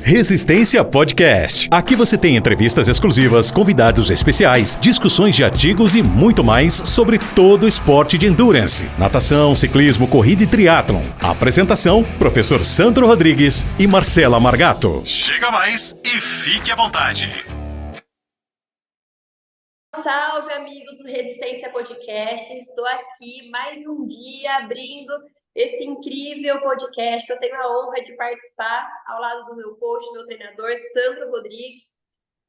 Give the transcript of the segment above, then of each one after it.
Resistência Podcast. Aqui você tem entrevistas exclusivas, convidados especiais, discussões de artigos e muito mais sobre todo o esporte de endurance, natação, ciclismo, corrida e triatlon. Apresentação, professor Sandro Rodrigues e Marcela Margato. Chega mais e fique à vontade. Salve, amigos do Resistência Podcast. Estou aqui mais um dia abrindo esse incrível podcast. Eu tenho a honra de participar ao lado do meu coach, meu treinador, Sandro Rodrigues.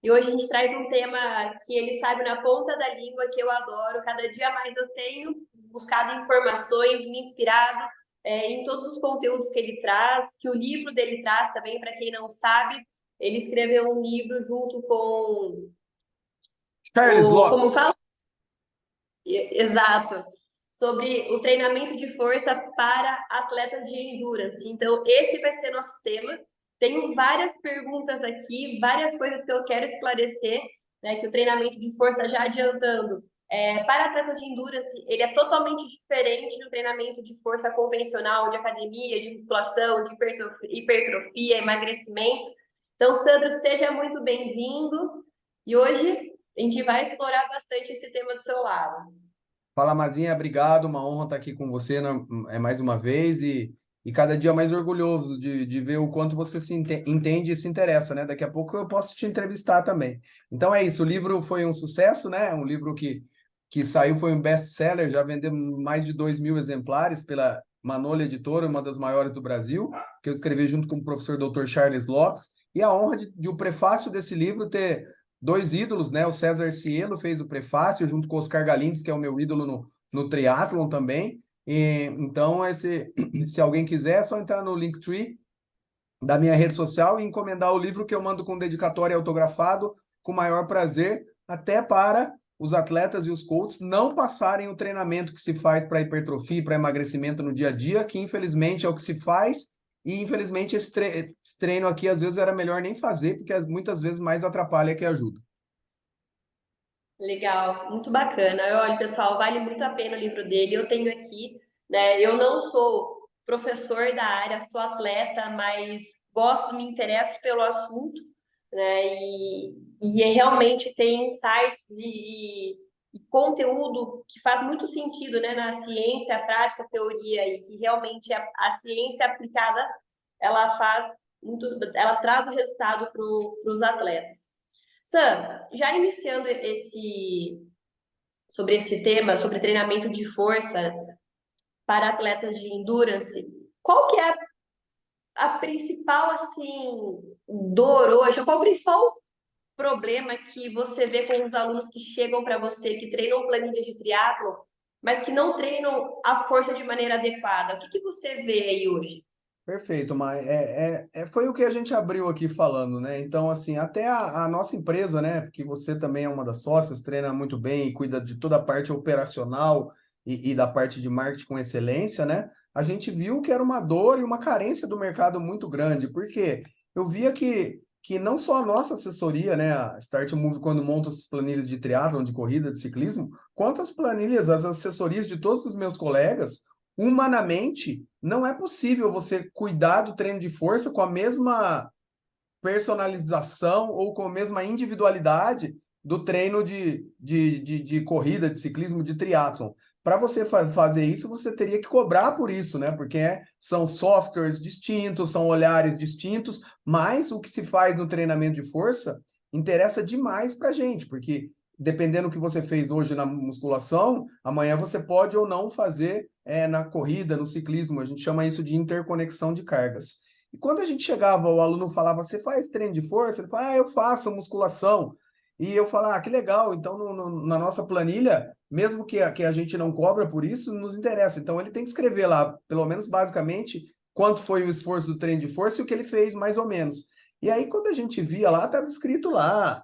E hoje a gente traz um tema que ele sabe na ponta da língua, que eu adoro. Cada dia mais eu tenho buscado informações, me inspirado em todos os conteúdos que ele traz, que o livro dele traz também, para quem não sabe. Ele escreveu um livro junto com Charles Lopes. Como fala? Exato. Sobre o treinamento de força para atletas de endurance. Então, esse vai ser nosso tema. Tenho várias perguntas aqui, várias coisas que eu quero esclarecer, né, que o treinamento de força, já adiantando, para atletas de endurance, ele é totalmente diferente do treinamento de força convencional, de academia, de musculação, de hipertrofia, emagrecimento. Então, Sandro, seja muito bem-vindo. E hoje a gente vai explorar bastante esse tema do seu lado. Fala, Mazinha, obrigado, uma honra estar aqui com você mais uma vez e cada dia mais orgulhoso de ver o quanto você entende e se interessa, né? Daqui a pouco eu posso te entrevistar também. Então é isso, o livro foi um sucesso, né? Um livro que saiu, foi um best-seller, já vendeu mais de 2.000 exemplares pela Manolha Editora, uma das maiores do Brasil, que eu escrevi junto com o professor Dr. Charles Lopes, e a honra de o prefácio desse livro ter dois ídolos, né? O César Cielo fez o prefácio junto com o Oscar Galindes, que é o meu ídolo no triatlon também. Então, se alguém quiser, é só entrar no Linktree da minha rede social e encomendar o livro que eu mando com dedicatório autografado, com o maior prazer, até para os atletas e os coaches não passarem o treinamento que se faz para hipertrofia, para emagrecimento no dia a dia, que infelizmente é o que se faz. E, infelizmente, esse treino aqui, às vezes, era melhor nem fazer, porque muitas vezes mais atrapalha que ajuda. Legal, muito bacana. Olha, pessoal, vale muito a pena o livro dele. Eu tenho aqui, né? Eu não sou professor da área, sou atleta, mas gosto, me interesso pelo assunto, né? E realmente tem insights e conteúdo que faz muito sentido, né? Na ciência, a prática, a teoria, e que realmente a ciência aplicada, ela faz muito, ela traz o resultado para os atletas. Sam, já iniciando sobre esse tema, sobre treinamento de força para atletas de endurance, qual que é a principal, assim, dor hoje? Qual o principal problema que você vê com os alunos que chegam para você, que treinam planilhas de triatlon, mas que não treinam a força de maneira adequada? O que você vê aí hoje? Perfeito, mas foi o que a gente abriu aqui falando, né? Então, assim, até a nossa empresa, né? Porque você também é uma das sócias, treina muito bem e cuida de toda a parte operacional e da parte de marketing com excelência, né? A gente viu que era uma dor e uma carência do mercado muito grande, porque eu via que não só a nossa assessoria, né? A Start Move, quando monta as planilhas de triatlon, de corrida, de ciclismo, quanto as planilhas, as assessorias de todos os meus colegas, humanamente, não é possível você cuidar do treino de força com a mesma personalização ou com a mesma individualidade do treino de corrida, de ciclismo, de triatlon. Para você fazer isso, você teria que cobrar por isso, né? Porque são softwares distintos, são olhares distintos, mas o que se faz no treinamento de força interessa demais para a gente, porque dependendo do que você fez hoje na musculação, amanhã você pode ou não fazer na corrida, no ciclismo. A gente chama isso de interconexão de cargas. E quando a gente chegava, o aluno falava, você faz treino de força? Ele falava, eu faço musculação. E eu falava, que legal, então na nossa planilha, mesmo que a gente não cobra por isso, nos interessa. Então ele tem que escrever lá, pelo menos basicamente, quanto foi o esforço do treino de força e o que ele fez, mais ou menos. E aí, quando a gente via lá, estava escrito lá,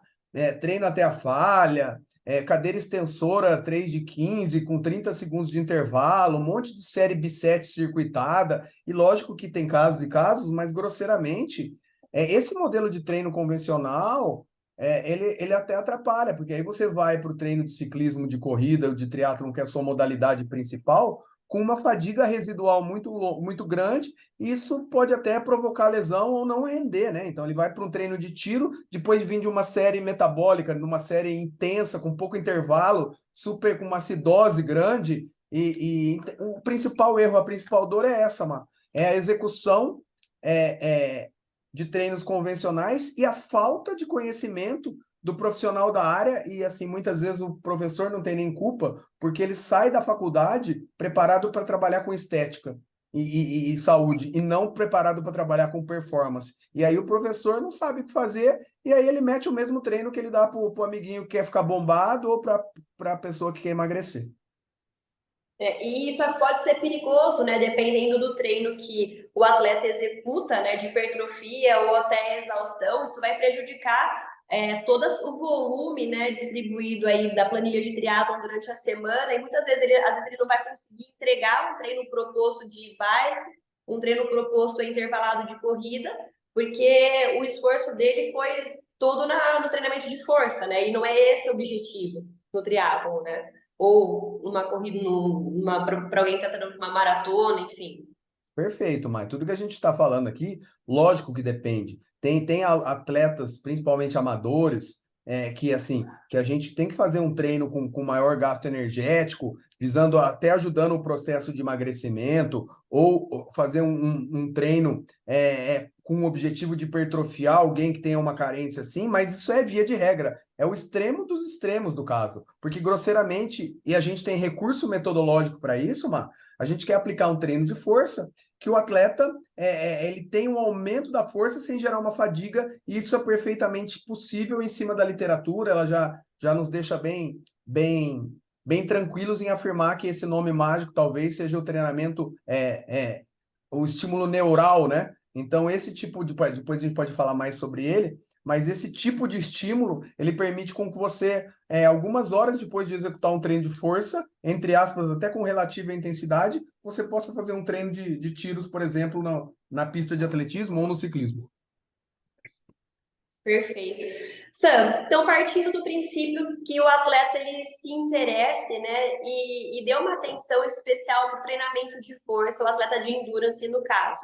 treino até a falha, cadeira extensora 3 de 15 com 30 segundos de intervalo, um monte de série B7 circuitada, e lógico que tem casos e casos, mas grosseiramente, esse modelo de treino convencional, ele até atrapalha, porque aí você vai para o treino de ciclismo, de corrida, ou de triatlon, que é a sua modalidade principal, com uma fadiga residual muito grande, isso pode até provocar lesão ou não render, né? Então ele vai para um treino de tiro, depois de vir de uma série metabólica, numa série intensa, com pouco intervalo, super com uma acidose grande, e o principal erro, a principal dor é essa, mano. É a execução de treinos convencionais e a falta de conhecimento do profissional da área, e assim, muitas vezes o professor não tem nem culpa, porque ele sai da faculdade preparado para trabalhar com estética e saúde, e não preparado para trabalhar com performance. E aí o professor não sabe o que fazer, e aí ele mete o mesmo treino que ele dá para o amiguinho que quer ficar bombado ou para a pessoa que quer emagrecer. E isso pode ser perigoso, né? Dependendo do treino que o atleta executa, né? De hipertrofia ou até exaustão, isso vai prejudicar todo o volume, né? Distribuído aí da planilha de triatlon durante a semana. E muitas vezes às vezes ele não vai conseguir entregar um treino proposto de bike, um treino proposto intervalado de corrida, porque o esforço dele foi todo no treinamento de força, né? E não é esse o objetivo no triatlon, né? Ou uma corrida para alguém que está treinando uma maratona, enfim. Perfeito, mas tudo que a gente está falando aqui, lógico que depende. Tem atletas, principalmente amadores, que assim, que a gente tem que fazer um treino com maior gasto energético, visando até ajudando o processo de emagrecimento, ou fazer um treino com o objetivo de hipertrofiar alguém que tenha uma carência assim, mas isso é via de regra. É o extremo dos extremos do caso. Porque grosseiramente, e a gente tem recurso metodológico para isso, a gente quer aplicar um treino de força que o atleta ele tem um aumento da força sem gerar uma fadiga, e isso é perfeitamente possível em cima da literatura, ela já nos deixa bem tranquilos em afirmar que esse nome mágico talvez seja o treinamento, o estímulo neural, né? Então, esse tipo de... Depois a gente pode falar mais sobre ele, mas esse tipo de estímulo, ele permite com que você, algumas horas depois de executar um treino de força, entre aspas, até com relativa intensidade, você possa fazer um treino de tiros, por exemplo, na pista de atletismo ou no ciclismo. Perfeito. Sam, então partindo do princípio que o atleta ele se interesse, né, e dê uma atenção especial para o treinamento de força, o atleta de endurance no caso.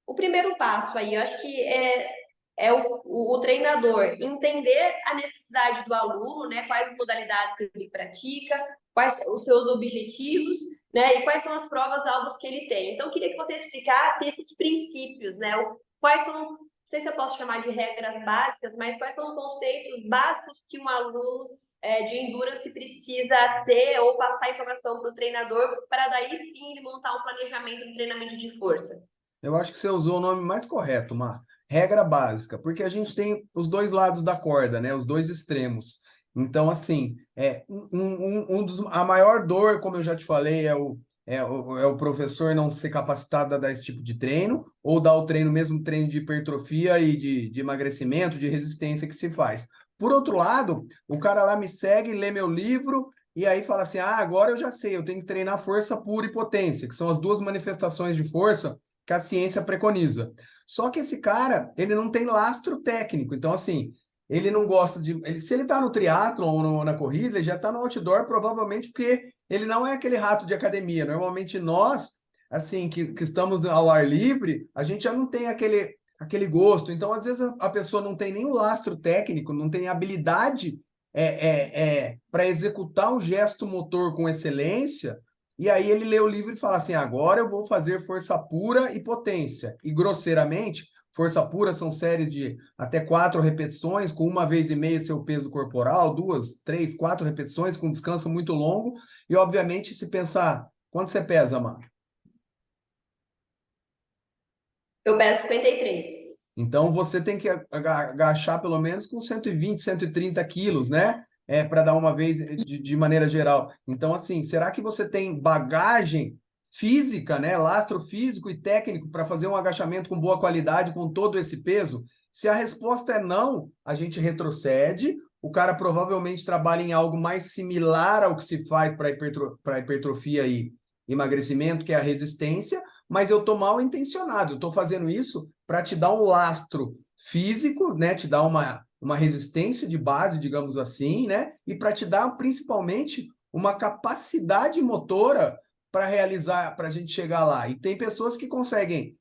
O primeiro passo aí, eu acho que é o treinador entender a necessidade do aluno, né? Quais as modalidades que ele pratica, quais os seus objetivos, né? E quais são as provas-alvos que ele tem. Então, eu queria que você explicasse esses princípios, né? Quais são, não sei se eu posso chamar de regras básicas, mas quais são os conceitos básicos que um aluno de endurance precisa ter ou passar informação para o treinador para daí sim ele montar um planejamento de treinamento de força. Eu acho que você usou o nome mais correto, Mar. Regra básica, porque a gente tem os dois lados da corda, né? Os dois extremos. Então, assim, a maior dor, como eu já te falei, é o professor não ser capacitado a dar esse tipo de treino, ou dar o treino, mesmo treino de hipertrofia e de emagrecimento, de resistência que se faz. Por outro lado, o cara lá me segue, lê meu livro, e aí fala assim, agora eu já sei, eu tenho que treinar força pura e potência, que são as duas manifestações de força que a ciência preconiza. Só que esse cara, ele não tem lastro técnico. Então, assim, ele não gosta de... se ele tá no triatlon ou na corrida, ele já tá no outdoor, provavelmente porque ele não é aquele rato de academia. Normalmente nós, assim, que estamos ao ar livre, a gente já não tem aquele gosto. Então, às vezes, a pessoa não tem nenhum lastro técnico, não tem habilidade para executar um gesto motor com excelência. E aí ele lê o livro e fala assim, agora eu vou fazer força pura e potência. E grosseiramente, força pura são séries de até 4 repetições, com 1,5 vezes seu peso corporal, 2, 3, 4 repetições, com descanso muito longo. E, obviamente, se pensar, quanto você pesa, Mar? Eu peso 53. Então, você tem que agachar pelo menos com 120, 130 quilos, né? Para dar uma vez de maneira geral. Então, assim, será que você tem bagagem física, né? Lastro físico e técnico para fazer um agachamento com boa qualidade com todo esse peso? Se a resposta é não, a gente retrocede. O cara provavelmente trabalha em algo mais similar ao que se faz para hipertrofia e emagrecimento, que é a resistência, mas eu estou mal intencionado. Eu estou fazendo isso para te dar um lastro físico, né? Te dar uma resistência de base, digamos assim, né? E para te dar principalmente uma capacidade motora para realizar, para a gente chegar lá. E tem pessoas que conseguem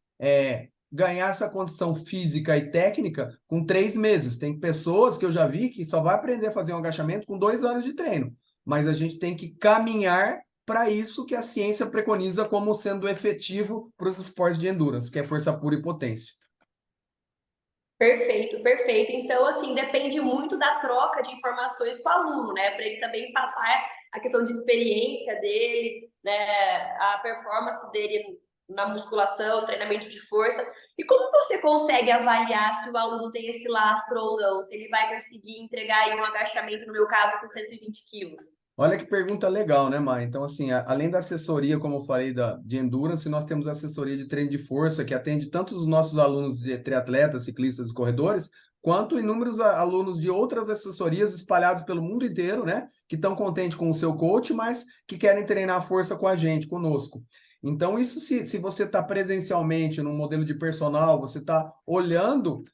ganhar essa condição física e técnica com 3 meses. Tem pessoas que eu já vi que só vai aprender a fazer um agachamento com 2 anos de treino. Mas a gente tem que caminhar para isso que a ciência preconiza como sendo efetivo para os esportes de endurance, que é força pura e potência. Perfeito, perfeito. Então, assim, depende muito da troca de informações com o aluno, né? Para ele também passar a questão de experiência dele, né? A performance dele na musculação, treinamento de força. E como você consegue avaliar se o aluno tem esse lastro ou não? Se ele vai conseguir entregar aí um agachamento, no meu caso, com 120 quilos? Olha que pergunta legal, né, Mar? Então, assim, além da assessoria, como eu falei, de endurance, nós temos a assessoria de treino de força, que atende tanto os nossos alunos de triatletas, ciclistas e corredores, quanto inúmeros alunos de outras assessorias espalhados pelo mundo inteiro, né? Que estão contentes com o seu coach, mas que querem treinar força com a gente, conosco. Então, isso se você está presencialmente no modelo de personal, você está olhando,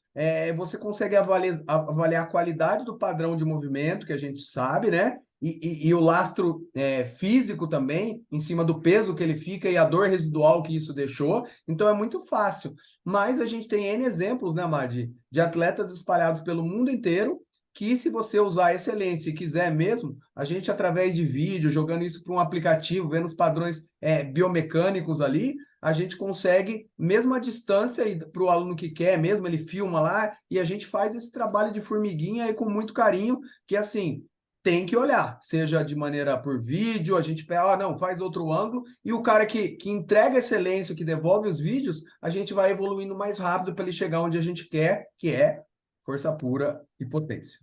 você consegue avaliar a qualidade do padrão de movimento, que a gente sabe, né? E o lastro físico também, em cima do peso que ele fica e a dor residual que isso deixou. Então é muito fácil. Mas a gente tem N exemplos, né, Madi, de atletas espalhados pelo mundo inteiro, que se você usar a excelência e quiser mesmo, a gente, através de vídeo, jogando isso para um aplicativo, vendo os padrões biomecânicos ali, a gente consegue, mesmo à distância, e para o aluno que quer mesmo, ele filma lá, e a gente faz esse trabalho de formiguinha aí com muito carinho, que assim tem que olhar, seja de maneira por vídeo, a gente pega, não, faz outro ângulo, e o cara que entrega excelência, que devolve os vídeos, a gente vai evoluindo mais rápido para ele chegar onde a gente quer, que é força pura e potência.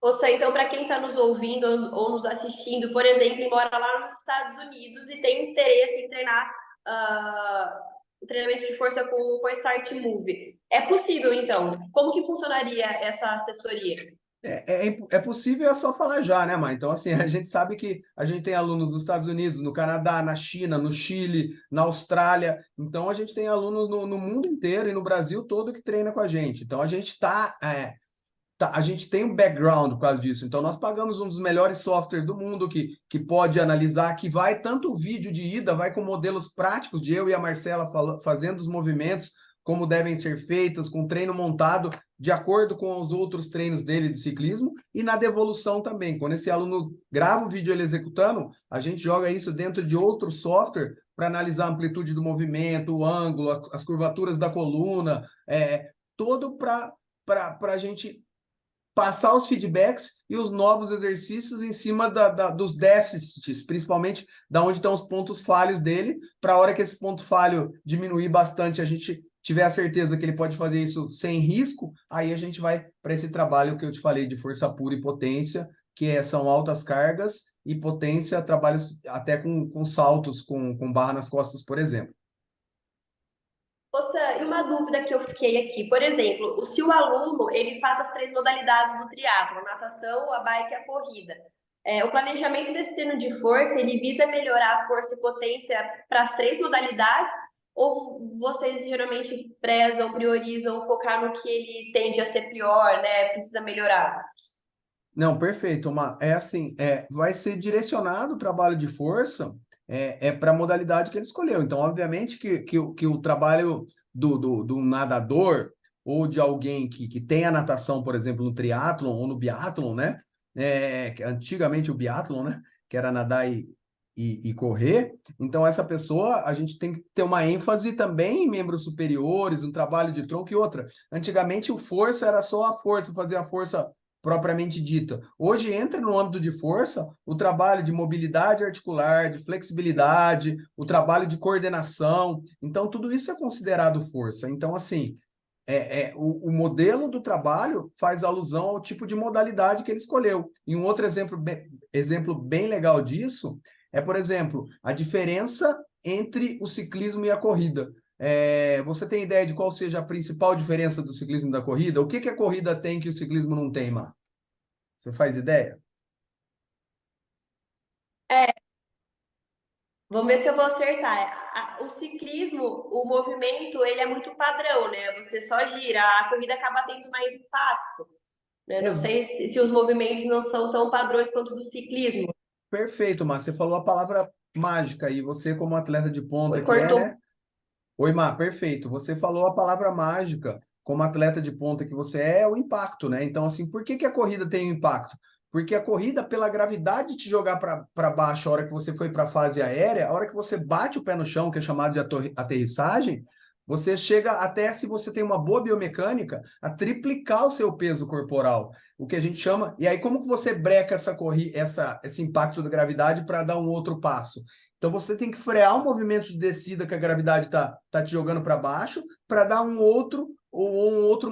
Ou seja, então, para quem está nos ouvindo ou nos assistindo, por exemplo, e mora lá nos Estados Unidos e tem interesse em treinar o treinamento de força com a Start Move, é possível, então? Como que funcionaria essa assessoria? É possível, é só falar já, né, Mar? Então, assim, a gente sabe que a gente tem alunos nos Estados Unidos, no Canadá, na China, no Chile, na Austrália. Então, a gente tem alunos no mundo inteiro e no Brasil todo que treina com a gente. Então, a gente a gente tem um background por causa disso. Então, nós pagamos um dos melhores softwares do mundo que pode analisar, que vai tanto o vídeo de ida, vai com modelos práticos de eu e a Marcela fazendo os movimentos, como devem ser feitos, com treino montado de acordo com os outros treinos dele de ciclismo, e na devolução também. Quando esse aluno grava o vídeo ele executando, a gente joga isso dentro de outro software para analisar a amplitude do movimento, o ângulo, as curvaturas da coluna, todo para a gente passar os feedbacks e os novos exercícios em cima dos déficits, principalmente da onde estão os pontos falhos dele, para a hora que esse ponto falho diminuir bastante, a gente tiver a certeza que ele pode fazer isso sem risco, aí a gente vai para esse trabalho que eu te falei de força pura e potência, que são altas cargas e potência, trabalhos até com saltos, com barra nas costas, por exemplo. Moça, e uma dúvida que eu fiquei aqui, por exemplo, se o aluno ele faz as 3 modalidades do triatlo, a natação, a bike e a corrida, o planejamento desse treino de força, ele visa melhorar a força e potência para as 3 modalidades, ou vocês geralmente prezam, priorizam focar no que ele tende a ser pior, né? Precisa melhorar? Não, perfeito. É assim, vai ser direcionado o trabalho de força para a modalidade que ele escolheu. Então, obviamente que o trabalho do nadador ou de alguém que tem a natação, por exemplo, no triatlon ou no biatlon, né? Antigamente o biatlon, né? Que era nadar e correr. Então, essa pessoa, a gente tem que ter uma ênfase também em membros superiores, um trabalho de tronco e outra. Antigamente, o força era só a força, fazer a força propriamente dita. Hoje entra no âmbito de força o trabalho de mobilidade articular, de flexibilidade, o trabalho de coordenação. Então, tudo isso é considerado força. Então, assim, o modelo do trabalho faz alusão ao tipo de modalidade que ele escolheu. E um outro exemplo bem legal disso por exemplo, a diferença entre o ciclismo e a corrida. Você tem ideia de qual seja a principal diferença do ciclismo e da corrida? O que a corrida tem que o ciclismo não tem, Mar? Você faz ideia? Vamos ver se eu vou acertar. O ciclismo, o movimento, ele é muito padrão, né? Você só gira, a corrida acaba tendo mais impacto, né? Não Ex- sei se os movimentos não são tão padrões quanto do ciclismo. Perfeito, Mar. Você falou a palavra mágica e você, como atleta de ponta que é, Cortou. né? Oi, Mar, perfeito. Você falou a palavra mágica, como atleta de ponta que você é o impacto, né? Então, assim, por que que a corrida tem um impacto? Porque a corrida, pela gravidade te jogar para baixo a hora que você foi para a fase aérea, a hora que você bate o pé no chão, que é chamado de aterrissagem, você chega até, se você tem uma boa biomecânica, a triplicar o seu peso corporal, o que a gente chama. E aí, como que você breca esse impacto da gravidade para dar um outro passo? Então você tem que frear o movimento de descida que a gravidade tá te jogando para baixo para dar um outro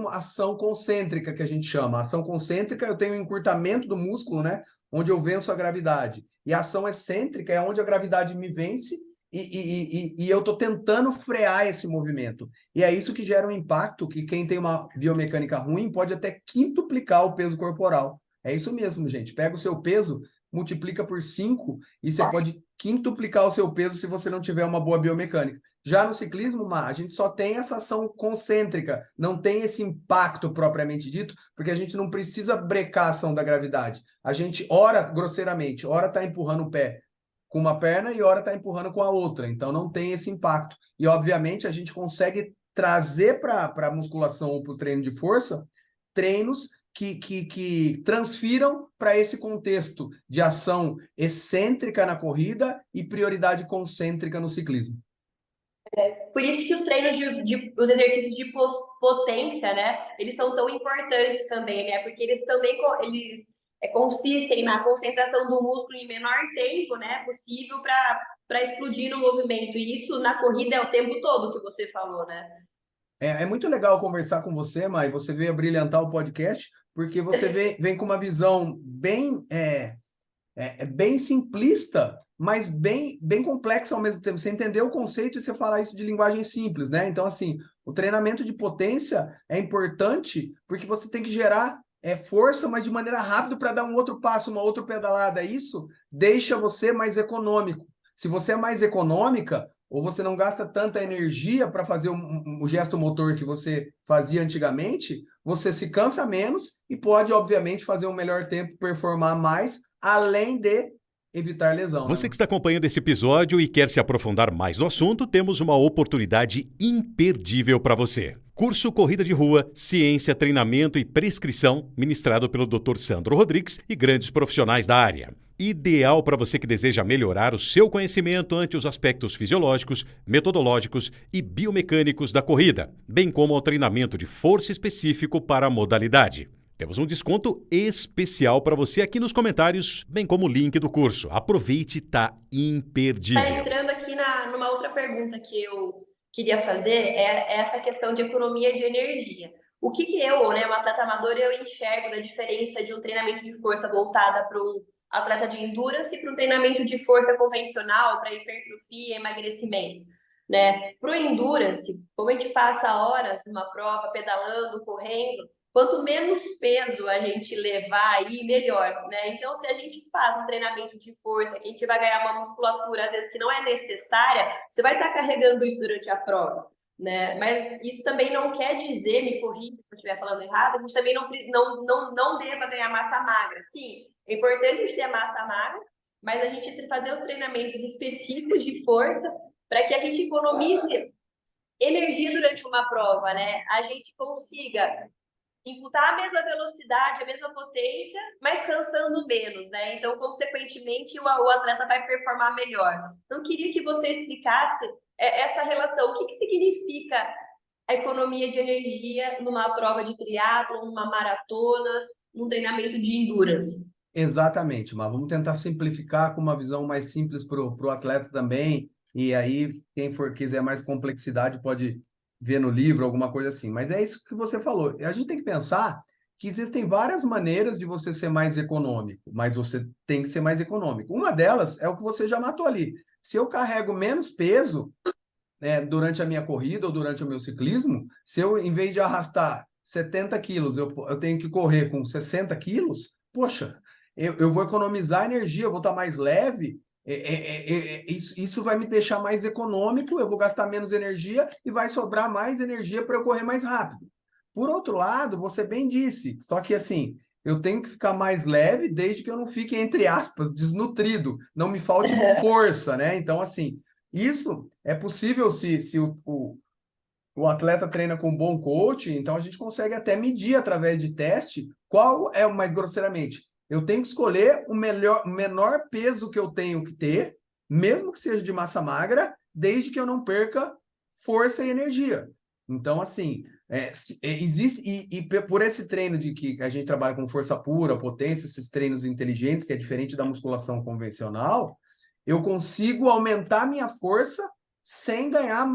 ação concêntrica que a gente chama. A ação concêntrica eu tenho um encurtamento do músculo, né, onde eu venço a gravidade. E a ação excêntrica é onde a gravidade me vence e eu estou tentando frear esse movimento. E é isso que gera um impacto que quem tem uma biomecânica ruim pode até quintuplicar o peso corporal. É isso mesmo, gente. Pega o seu peso, multiplica por 5 e você pode quintuplicar o seu peso se você não tiver uma boa biomecânica. Já no ciclismo, a gente só tem essa ação concêntrica, não tem esse impacto propriamente dito, porque a gente não precisa brecar a ação da gravidade. A gente, ora, grosseiramente, ora está empurrando o pé com uma perna e ora está empurrando com a outra. Então não tem esse impacto. E, obviamente, a gente consegue trazer para a musculação ou para o treino de força treinos que transfiram para esse contexto de ação excêntrica na corrida e prioridade concêntrica no ciclismo. Por isso que os treinos os exercícios de potência, né, eles são tão importantes também, né, porque eles também consistem na concentração do músculo em menor tempo, né, possível para explodir no movimento. E isso na corrida é o tempo todo que você falou, né? É muito legal conversar com você, Mai. Você veio a brilhantar o podcast, porque você vem com uma visão bem simplista, mas bem complexa ao mesmo tempo. Você entendeu o conceito e você fala isso de linguagem simples, né? Então, assim, o treinamento de potência é importante porque você tem que gerar força, mas de maneira rápida para dar um outro passo, uma outra pedalada. Isso deixa você mais econômico. Se você é mais econômica, ou você não gasta tanta energia para fazer o gesto motor que você fazia antigamente, você se cansa menos e pode, obviamente, fazer um melhor tempo, performar mais, além de evitar lesão. Você Né? que está acompanhando esse episódio e quer se aprofundar mais no assunto, temos uma oportunidade imperdível para você. Curso Corrida de Rua, Ciência, Treinamento e Prescrição, ministrado pelo Dr. Sandro Rodrigues e grandes profissionais da área. Ideal para você que deseja melhorar o seu conhecimento ante os aspectos fisiológicos, metodológicos e biomecânicos da corrida, bem como ao treinamento de força específico para a modalidade. Temos um desconto especial para você aqui nos comentários, bem como o link do curso. Aproveite, tá imperdível. Tá entrando aqui numa outra pergunta que eu queria fazer, é essa questão de economia de energia. O que eu, né, uma atleta amadora, eu enxergo da diferença de um treinamento de força voltada para um atleta de endurance e para um treinamento de força convencional, para hipertrofia e emagrecimento, né? Para o endurance, como a gente passa horas numa prova, pedalando, correndo, quanto menos peso a gente levar aí, melhor, né? Então, se a gente faz um treinamento de força, que a gente vai ganhar uma musculatura, às vezes, que não é necessária, você vai estar carregando isso durante a prova, né? Mas isso também não quer dizer, me corrija se eu estiver falando errado, a gente também não deva ganhar massa magra. Sim, é importante a gente ter massa magra, mas a gente fazer os treinamentos específicos de força para que a gente economize energia durante uma prova, né? A gente consiga imputar a mesma velocidade, a mesma potência, mas cansando menos, né? Então, consequentemente, o atleta vai performar melhor. Então, queria que você explicasse essa relação. O que significa a economia de energia numa prova de triatlo, numa maratona, num treinamento de endurance? Exatamente, mas vamos tentar simplificar com uma visão mais simples para o atleta também. E aí, quem quiser mais complexidade pode ver no livro, alguma coisa assim. Mas é isso que você falou. A gente tem que pensar que existem várias maneiras de você ser mais econômico, mas você tem que ser mais econômico. Uma delas é o que você já matou ali. Se eu carrego menos peso, durante a minha corrida ou durante o meu ciclismo, se eu, em vez de arrastar 70 quilos, eu tenho que correr com 60 quilos, poxa, eu vou economizar energia, eu vou estar mais leve, isso vai me deixar mais econômico, eu vou gastar menos energia e vai sobrar mais energia para eu correr mais rápido. Por outro lado, você bem disse, só que assim, eu tenho que ficar mais leve desde que eu não fique, entre aspas, desnutrido, não me falte força, né? Então, assim, isso é possível se o atleta treina com um bom coach, então a gente consegue até medir através de teste qual é o mais grosseiramente. Eu tenho que escolher o menor peso que eu tenho que ter, mesmo que seja de massa magra, desde que eu não perca força e energia. Então, assim, existe, por esse treino de que a gente trabalha com força pura, potência, esses treinos inteligentes, que é diferente da musculação convencional, eu consigo aumentar minha força sem ganhar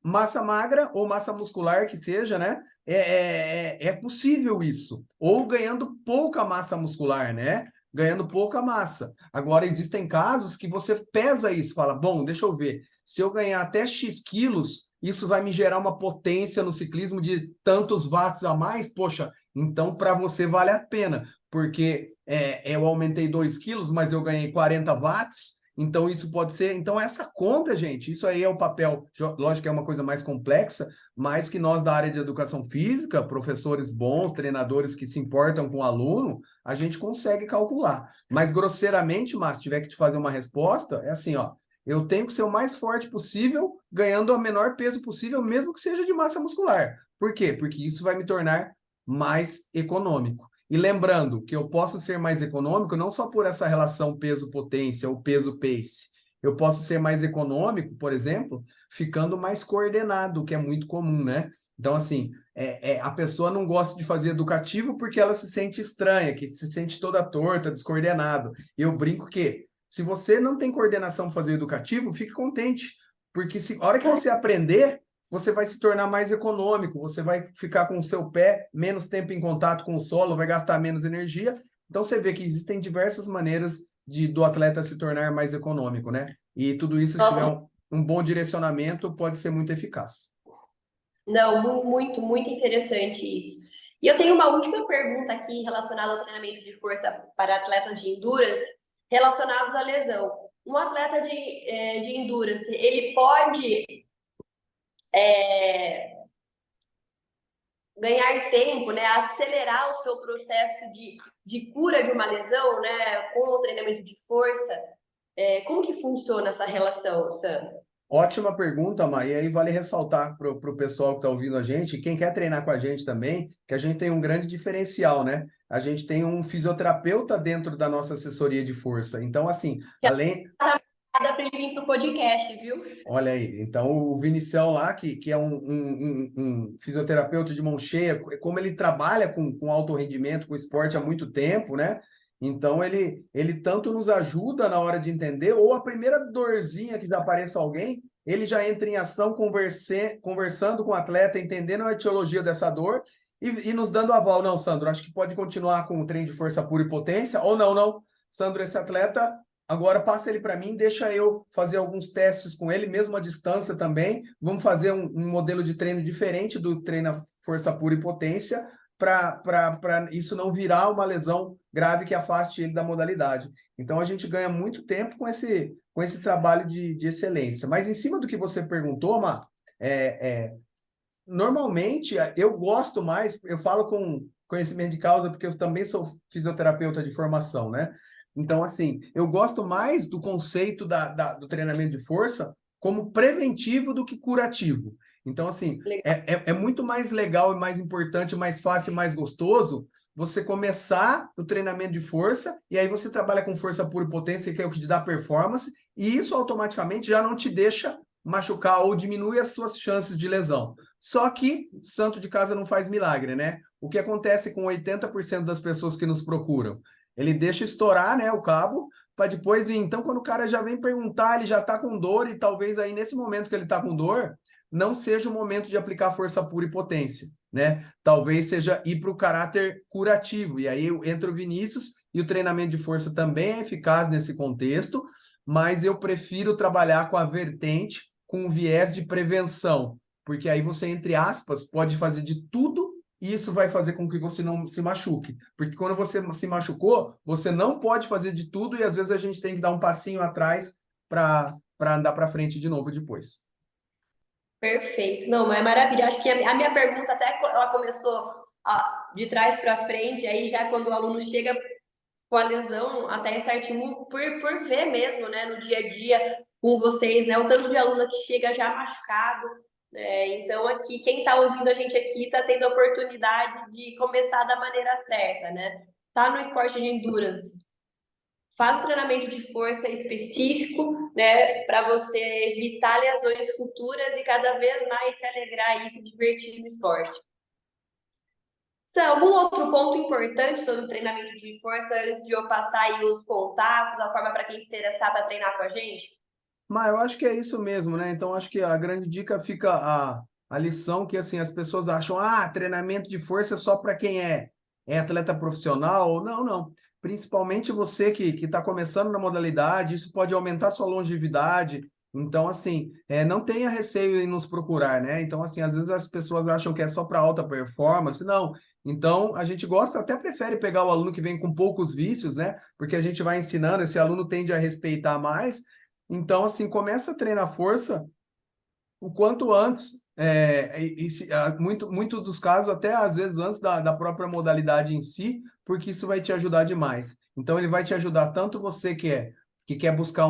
massa magra ou massa muscular que seja, né? É possível isso. Ou ganhando pouca massa muscular, né? Ganhando pouca massa. Agora, existem casos que você pesa isso, fala, bom, deixa eu ver, se eu ganhar até X quilos, isso vai me gerar uma potência no ciclismo de tantos watts a mais, poxa, então para você vale a pena, porque eu aumentei 2 quilos, mas eu ganhei 40 watts, então, isso pode ser. Então, essa conta, gente, isso aí é o papel. Lógico que é uma coisa mais complexa, mas que nós da área de educação física, professores bons, treinadores que se importam com o aluno, a gente consegue calcular. Mas, grosseiramente, Márcio, tiver que te fazer uma resposta, é assim, ó. Eu tenho que ser o mais forte possível, ganhando o menor peso possível, mesmo que seja de massa muscular. Por quê? Porque isso vai me tornar mais econômico. E lembrando que eu posso ser mais econômico não só por essa relação peso-potência ou peso-pace. Eu posso ser mais econômico, por exemplo, ficando mais coordenado, que é muito comum, né? Então, assim, a pessoa não gosta de fazer educativo porque ela se sente estranha, que se sente toda torta, descoordenado. E eu brinco que, se você não tem coordenação para fazer educativo, fique contente, porque a hora que você aprender, você vai se tornar mais econômico, você vai ficar com o seu pé menos tempo em contato com o solo, vai gastar menos energia. Então você vê que existem diversas maneiras do atleta se tornar mais econômico, né? E tudo isso, se tiver Nossa, um bom direcionamento, pode ser muito eficaz. não, muito, muito interessante isso. E eu tenho uma última pergunta aqui relacionada ao treinamento de força para atletas de endurance relacionados à lesão. Um atleta de endurance, ele pode ganhar tempo, né, acelerar o seu processo de cura de uma lesão, né, com o treinamento de força. Como que funciona essa relação, Sandra? Ótima pergunta, Mai. E aí vale ressaltar para o pessoal que está ouvindo a gente, quem quer treinar com a gente também, que a gente tem um grande diferencial, né? A gente tem um fisioterapeuta dentro da nossa assessoria de força. Então, assim, além, Dá para ele vir para o podcast, viu? olha aí, então o Vinicião lá, que é um fisioterapeuta de mão cheia, como ele trabalha com alto rendimento, com esporte há muito tempo, né? Então ele tanto nos ajuda na hora de entender, ou a primeira dorzinha que já apareça alguém, ele já entra em ação conversando com o atleta, entendendo a etiologia dessa dor e nos dando aval. Não, Sandro, acho que pode continuar com o treino de força pura e potência, ou não, Sandro, esse atleta agora passa ele para mim, deixa eu fazer alguns testes com ele, mesmo à distância também. Vamos fazer um modelo de treino diferente do treino força pura e potência, para isso não virar uma lesão grave que afaste ele da modalidade. Então a gente ganha muito tempo com esse trabalho de excelência. Mas em cima do que você perguntou, Má, normalmente eu gosto mais, eu falo com conhecimento de causa, porque eu também sou fisioterapeuta de formação, né? Então, assim, eu gosto mais do conceito do treinamento de força como preventivo do que curativo. Então, assim, Legal. é muito mais legal e mais importante, mais fácil e mais gostoso você começar o treinamento de força e aí você trabalha com força pura e potência, que é o que te dá performance, e isso automaticamente já não te deixa machucar ou diminui as suas chances de lesão. Só que santo de casa não faz milagre, né? O que acontece com 80% das pessoas que nos procuram? Ele deixa estourar, né, o cabo, para depois vir. Então, quando o cara já vem perguntar, ele já está com dor, e talvez aí nesse momento que ele está com dor, não seja o momento de aplicar força pura e potência, né? Talvez seja ir para o caráter curativo. E aí entra o Vinícius, e o treinamento de força também é eficaz nesse contexto, mas eu prefiro trabalhar com a vertente, com o viés de prevenção, porque aí você, entre aspas, pode fazer de tudo e isso vai fazer com que você não se machuque. Porque quando você se machucou, você não pode fazer de tudo e às vezes a gente tem que dar um passinho atrás para andar para frente de novo depois. Perfeito. Não, mas é maravilha. Acho que a minha pergunta até ela começou de trás para frente, aí já quando o aluno chega com a lesão, até estartimo por ver mesmo, né, no dia a dia com vocês, né, o tanto de aluno que chega já machucado, né, então aqui, quem está ouvindo a gente aqui está tendo a oportunidade de começar da maneira certa, né, tá no esporte de endurance, faz um treinamento de força específico, né, para você evitar lesões futuras e cada vez mais se alegrar e se divertir no esporte. Algum outro ponto importante sobre o treinamento de força antes de eu passar aí os contatos, a forma para quem se interessar para treinar com a gente? Mas eu acho que é isso mesmo, né? Então, acho que a grande dica fica a lição que, assim, as pessoas acham, treinamento de força é só para quem é atleta profissional. Não, não. Principalmente você que está começando na modalidade, isso pode aumentar sua longevidade. Então, assim, não tenha receio em nos procurar, né? Então, assim, às vezes as pessoas acham que é só para alta performance. Não. Então, a gente gosta, até prefere pegar o aluno que vem com poucos vícios, né? Porque a gente vai ensinando, esse aluno tende a respeitar mais. Então, assim, começa a treinar força o quanto antes, muito dos casos, até às vezes antes da própria modalidade em si, porque isso vai te ajudar demais. Então, ele vai te ajudar tanto você que quer buscar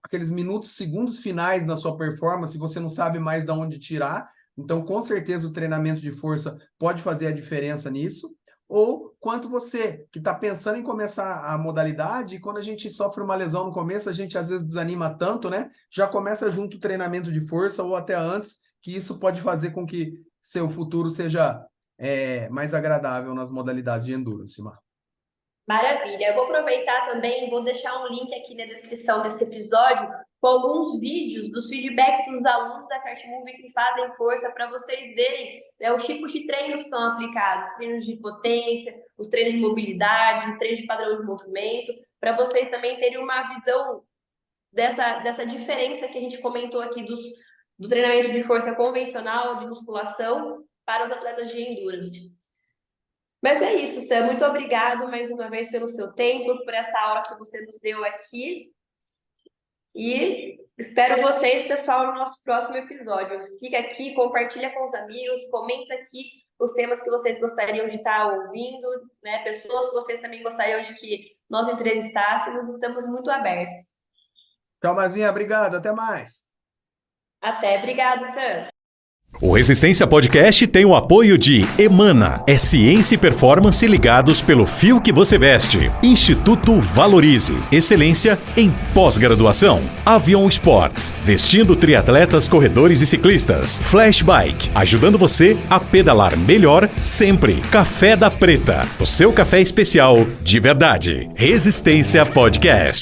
aqueles minutos, segundos finais na sua performance, você não sabe mais de onde tirar. Então, com certeza, o treinamento de força pode fazer a diferença nisso. Ou quanto você que está pensando em começar a modalidade, e quando a gente sofre uma lesão no começo, a gente às vezes desanima tanto, né? Já começa junto o treinamento de força ou até antes, que isso pode fazer com que seu futuro seja mais agradável nas modalidades de endurance, Mar. Maravilha. Eu vou aproveitar também, vou deixar um link aqui na descrição desse episódio com alguns vídeos dos feedbacks dos alunos da Cartmove que fazem força para vocês verem, né, os tipos de treino que são aplicados, treinos de potência, os treinos de mobilidade, os treinos de padrão de movimento, para vocês também terem uma visão dessa diferença que a gente comentou aqui do treinamento de força convencional, de musculação, para os atletas de endurance. Mas é isso, Sam. Muito obrigado mais uma vez pelo seu tempo, por essa aula que você nos deu aqui. E espero vocês, pessoal, no nosso próximo episódio. Fica aqui, compartilha com os amigos, comenta aqui os temas que vocês gostariam de estar ouvindo, né? Pessoas que vocês também gostariam de que nós entrevistássemos. Estamos muito abertos. Tchau, Mazinha. Obrigado. Até mais. Até. Obrigado, Sam. O Resistência Podcast tem o apoio de Emana, é ciência e performance ligados pelo fio que você veste. Instituto Valorize, excelência em pós-graduação. Avion Sports, vestindo triatletas, corredores e ciclistas. Flash Bike, ajudando você a pedalar melhor sempre. Café da Preta, o seu café especial de verdade. Resistência Podcast.